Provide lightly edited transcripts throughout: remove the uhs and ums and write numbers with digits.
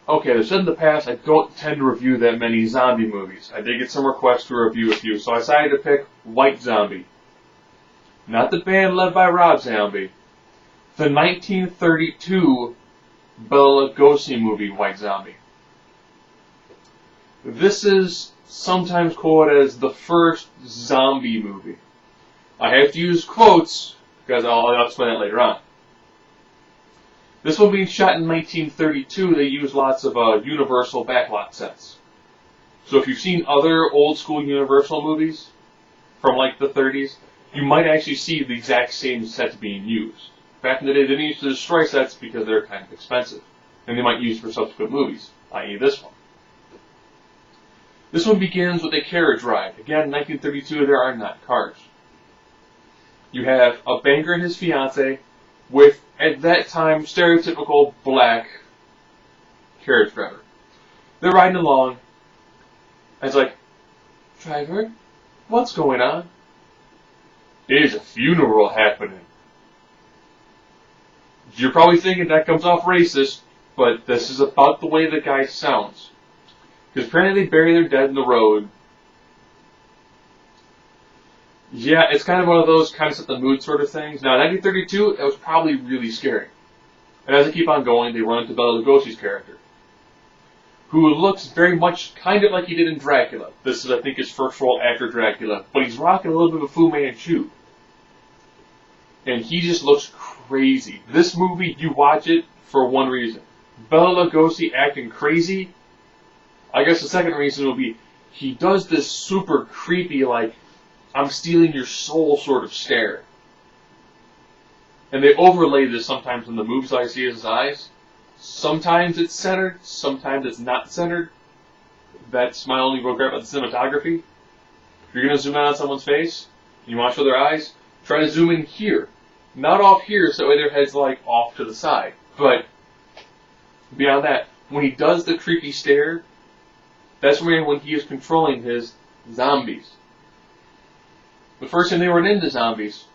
Okay, I've said in the past I don't tend to review that many zombie movies. I did get some requests to review a few, so I decided to pick White Zombie. Not the band led by Rob Zombie. The 1932 Bela Lugosi movie, White Zombie. This is sometimes quoted as the first zombie movie. I have to use quotes, because I'll explain that later on. This one being shot in 1932, they used lots of Universal backlot sets. So if you've seen other old school Universal movies from like the 30s, you might actually see the exact same sets being used. Back in the day, they didn't use to destroy sets because they're kind of expensive. And they might use for subsequent movies, i.e. this one. This one begins with a carriage ride. Again, in 1932, there are not cars. You have a banker and his fiancée with, at that time, stereotypical black carriage driver. They're riding along, and it's like, driver, what's going on? There's a funeral happening. You're probably thinking that comes off racist, but this is about the way the guy sounds. Because apparently they bury their dead in the road. Yeah, it's kind of one of those kind of set the mood sort of things. Now, in 1932, it was probably really scary. And as they keep on going, they run into Bela Lugosi's character, who looks very much kind of like he did in Dracula. This is, I think, his first role after Dracula, but he's rocking a little bit of a Fu Manchu. And he just looks crazy. This movie, you watch it for one reason. Bela Lugosi acting crazy. I guess the second reason would be he does this super creepy, like, I'm stealing your soul sort of stare. And they overlay this sometimes in the movies I see his eyes. Sometimes it's centered, sometimes it's not centered. That's my only regret about the cinematography. If you're going to zoom out on someone's face, and you want to show their eyes, try to zoom in here. Not off here, so that way their head's like off to the side. But beyond that, when he does the creepy stare, that's when he is controlling his zombies. The first time they run into zombies,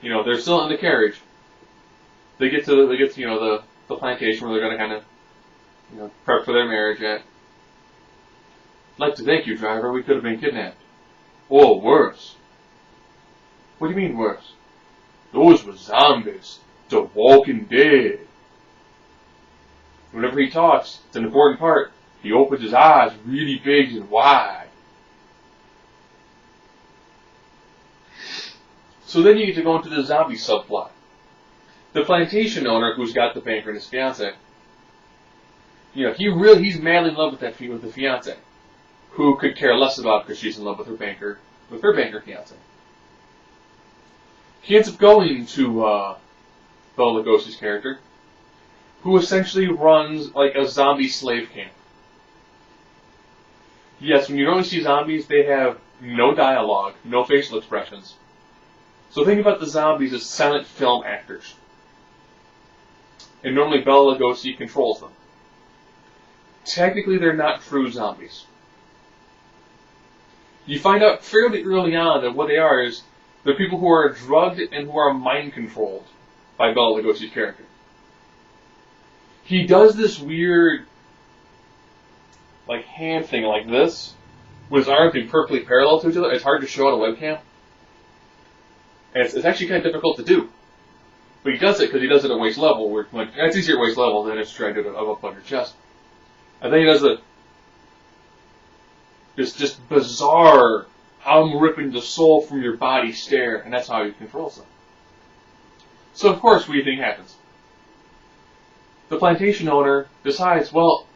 they're still in the carriage. They get to the plantation where they're going to kind of, prep for their marriage at. I'd like to thank you, driver. We could have been kidnapped. Or worse. What do you mean worse? Those were zombies. The Walking Dead. Whenever he talks, it's an important part. He opens his eyes really big and wide. So then you get to go into the zombie subplot. The plantation owner, who's got the banker and his fiancée, he's madly in love with the fiancée, who could care less about because she's in love with her banker fiancé. He ends up going to Bela Lugosi's character, who essentially runs like a zombie slave camp. Yes, when you normally see zombies, they have no dialogue, no facial expressions. So think about the zombies as silent film actors. And normally Bela Lugosi controls them. Technically, they're not true zombies. You find out fairly early on that what they are is they're people who are drugged and who are mind-controlled by Bela Lugosi's character. He does this weird, like, hand thing like this, with his arms being perfectly parallel to each other. It's hard to show on a webcam. And it's actually kind of difficult to do. But he does it because he does it at waist level. Where it's easier at waist level than it's trying to do it up on your chest. And then he does this just bizarre, I'm ripping the soul from your body stare, and that's how he controls them. So of course, what do you think happens? The plantation owner decides, well,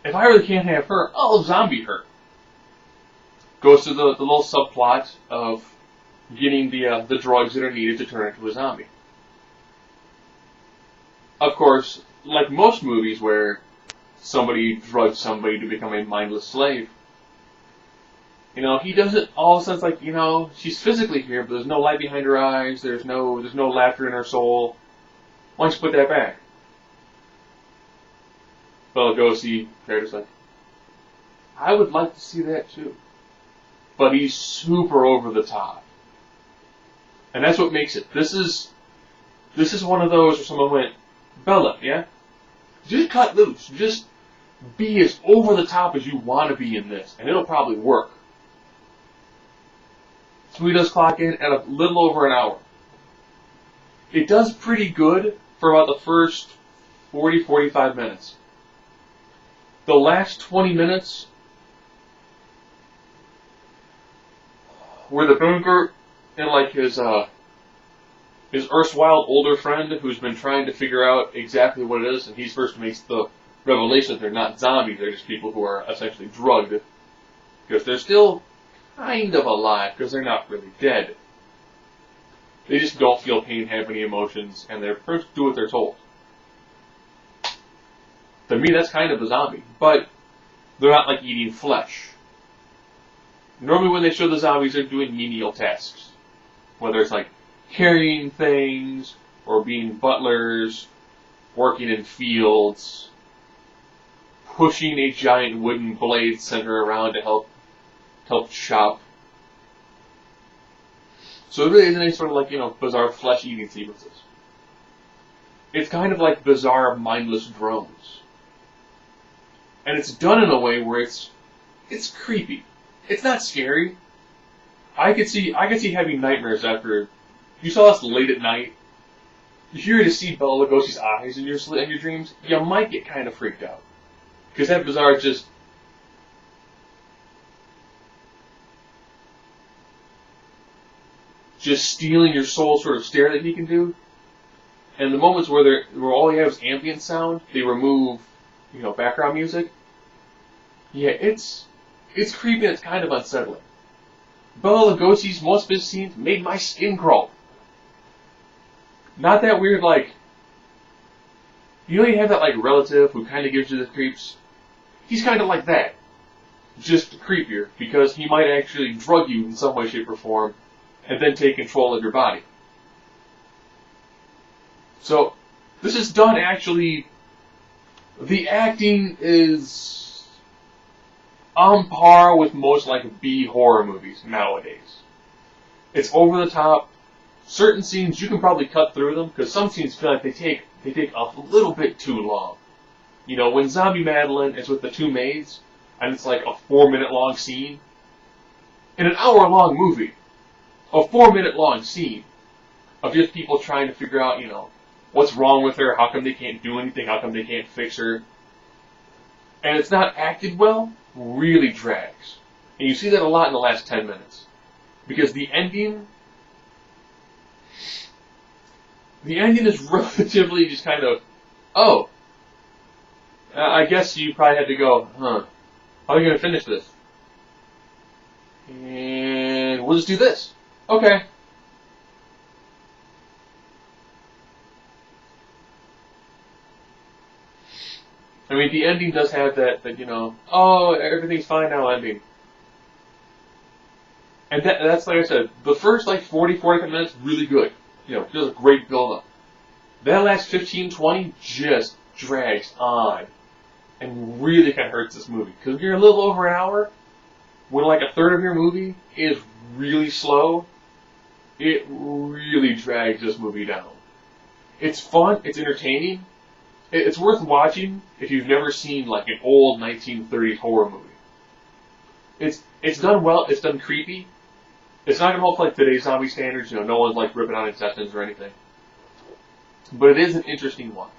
if I really can't have her, I'll zombie her. Goes to the little subplot of getting the drugs that are needed to turn into a zombie. Of course, like most movies where somebody drugs somebody to become a mindless slave, he does it all of a sudden like, she's physically here, but there's no light behind her eyes, there's no laughter in her soul. Why don't you put that back? Bela Lugosi, character's like, I would like to see that too. But he's super over the top. And that's what makes it. This is one of those where someone went, Bela, yeah? Just cut loose. Just be as over the top as you want to be in this, and it'll probably work. This movie does clock in at a little over an hour. It does pretty good for about the first 40-45 minutes. The last 20 minutes, where the bunker and like his erstwhile older friend who's been trying to figure out exactly what it is, and he first makes the revelation that they're not zombies, they're just people who are essentially drugged, because they're still kind of alive, because they're not really dead. They just don't feel pain, have any emotions, and they're first do what they're told. To me, that's kind of a zombie, but they're not like eating flesh. Normally when they show the zombies, they're doing menial tasks. Whether it's like carrying things, or being butlers, working in fields, pushing a giant wooden blade center around to help chop. So it really isn't any sort of like, bizarre flesh-eating sequences. It's kind of like bizarre, mindless drones. And it's done in a way where it's creepy. It's not scary. I could see having nightmares after you saw us late at night. If you were to see Bela Lugosi's eyes in your dreams, you might get kind of freaked out. Because that bizarre just stealing your soul sort of stare that he can do. And the moments where all you have is ambient sound, they remove, background music. Yeah, it's creepy and it's kind of unsettling. Bela Lugosi's most of his scenes made my skin crawl. Not that weird, you have that, relative who kind of gives you the creeps? He's kind of like that. Just creepier, because he might actually drug you in some way, shape, or form, and then take control of your body. So, this is done actually, the acting is on par with most B horror movies nowadays. It's over the top. Certain scenes you can probably cut through them, because some scenes feel like they take a little bit too long. When Zombie Madeline is with the two maids, and it's like a 4-minute long scene, in an hour-long movie, a 4-minute long scene of just people trying to figure out, what's wrong with her, how come they can't do anything, how come they can't fix her, and it's not acted well, really drags. And you see that a lot in the last 10 minutes. Because the ending is relatively just kind of, I guess you probably had to go, how are you going to finish this? And we'll just do this. Okay. I mean, the ending does have that everything's fine now ending. And that's like I said, the first 40-45 minutes, really good. Just a great build-up. That last 15-20 just drags on. And really kind of hurts this movie. Because if you're a little over an hour, when a third of your movie is really slow, it really drags this movie down. It's fun, it's entertaining, it's worth watching if you've never seen an old 1930s horror movie. It's done well, it's done creepy. It's not going to hold like today's zombie standards, no one's ripping out intestines or anything. But it is an interesting watch.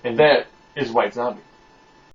And that is White Zombie.